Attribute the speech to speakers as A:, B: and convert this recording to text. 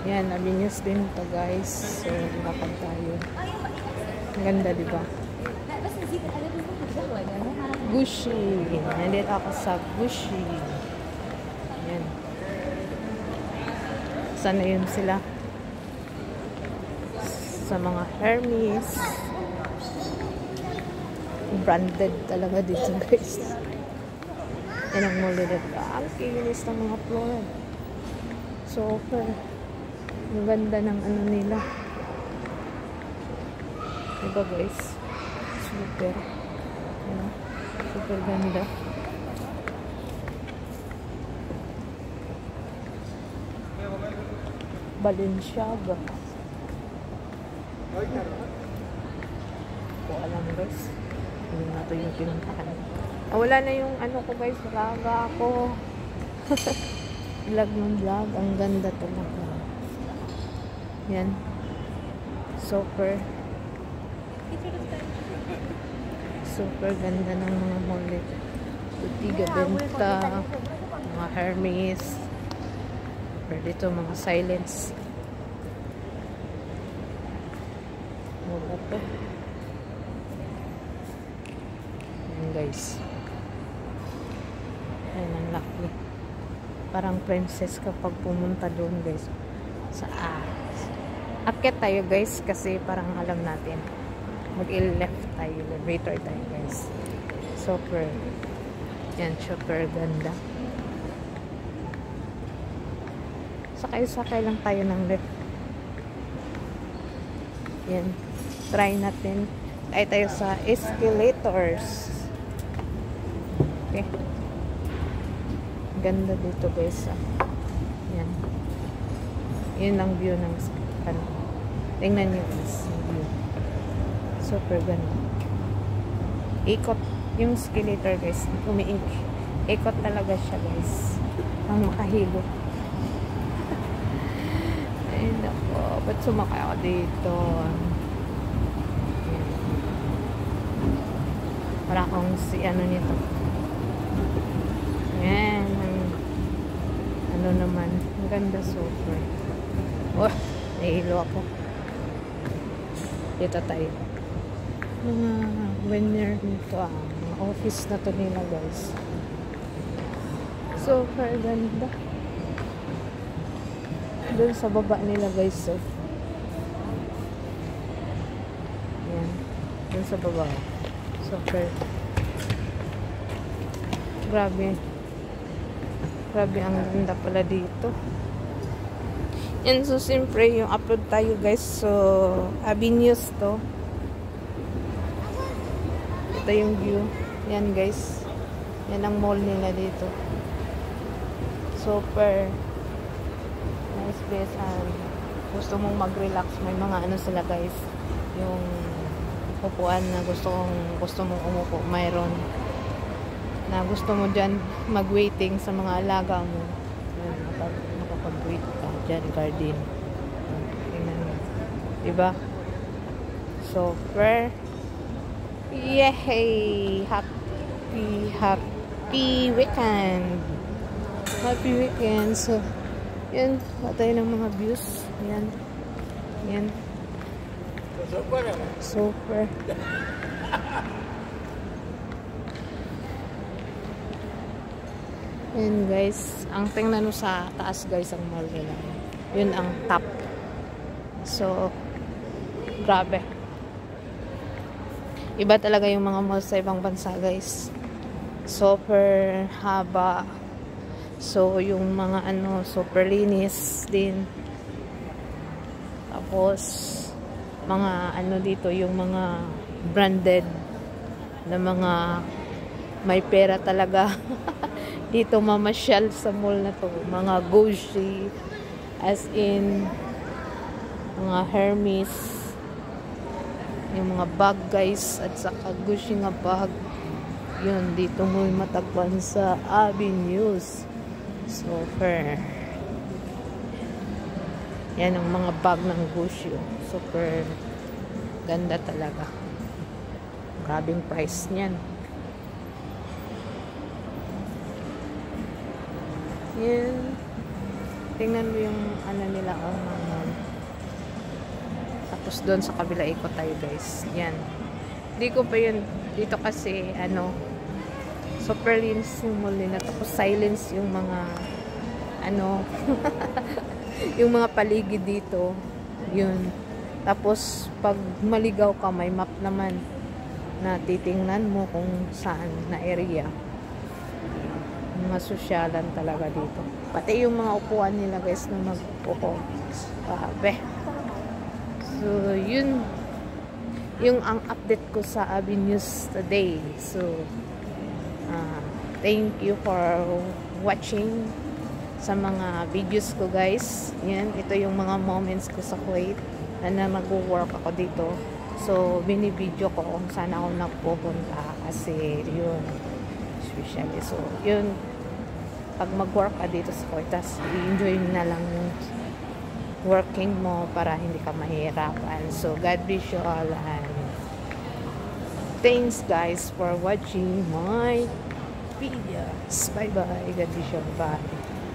A: Yan, Avenues din to guys. So, lakad tayo. Ang ganda, diba? Gucci. Nandito ako sa Gucci. Yan. Sana yun sila. Sa mga Hermes. Branded talaga dito guys. Yan ang mall dito. Ang kinis ng mga floor. Super. Ang ganda ng ano nila. Diba guys? Super. Yan. Super ganda. Balenciaga. Ko alam guys. Hindi na ito yung pinuntahan. Wala na yung ano ko guys. Raga ako. Vlog ng vlog. Ang ganda talaga. Yan. Super. Super ganda ng mga mall dito. Bottega Veneta. Mga Hermes. Pero dito mga Silence. Wala to. Yan guys. Ayan ang laki. Parang princess kapag pumunta doon guys. Sa akyat tayo guys kasi parang alam natin. Mag-left tayo. Elevator tayo guys. Super. Yan, super ganda. Sakay-sakay lang tayo ng left. Yan. Try natin. Ay tayo sa escalators. Okay. Ganda dito guys. Yan. Yun ang view ng ano. Tingnan nyo guys. View. Super ganda. Ikot. Yung escalator guys. Ikot talaga siya guys. Ang makahilo. Ay nako. Ba't sumakay ako dito? Wala akong si ano nito. Yan. Ano naman. Ang ganda super. Oh, nahilo ako. Dito tayo. Mga winner nito mga office na to nila guys. Super ganda. Doon sa baba nila guys. So. Yan. Doon sa baba. Super. Grabe. Grabe ang ganda pala dito. Yan, so siyempre yung upload tayo guys. So, Avenues to. Ito yung view. Yan guys. Yan ang mall nila dito. Super. Nice place. Gusto mong mag-relax. May mga ano sila guys. Yung upuan na gusto mong umupo. Mayroon. Na gusto mo dyan mag-waiting sa mga alaga mo. Yan, makapag-wait ka dyan, garden. Tingnan mo. Diba? Super. Yay! Happy weekend! Happy weekend! So, yan. Patay ng mga views. Yan. Yan. Super. Yan guys, ang tingnan mo sa taas guys ang mall nila. Yun ang top. So, grabe. Iba talaga yung mga mall sa ibang bansa guys. Super haba. So, yung mga ano, super linis din. Tapos, mga ano dito, yung mga branded na mga may pera talaga. Dito mamasyal sa mall na to. Mga Gucci, as in, mga Hermes, yung mga bag guys, at saka Gucci nga bag. Yun, dito mo matagpan sa Avenues. Super. Yan ang mga bag ng Gucci. Super ganda talaga. Grabing price niyan. Yan. Tingnan mo yung ano nila, mga Tapos doon sa kabila ikot tayo guys. Yan. Hindi ko pa yun dito kasi ano, super linis yung mall nila. Tapos silence yung mga ano yung mga paligid dito. Yun. Tapos pag maligaw ka, may map naman na titingnan mo kung saan na area. Mga sosyalan talaga dito. Pati yung mga upuan nila guys na mag-upo. So, yun yung ang update ko sa Avenues today. So, thank you for watching sa mga videos ko guys. Yan, ito yung mga moments ko sa Kuwait na mag-work ako dito. So, binibideo ko kung saan ako nagpupunta kasi yun, especially. So, yun, pag mag-work ka dito sa Kuwait, tas i-enjoy na lang yung working mo para hindi ka mahirapan. So, God bless you all and thanks guys for watching my videos. Bye-bye. God bless you. Bye.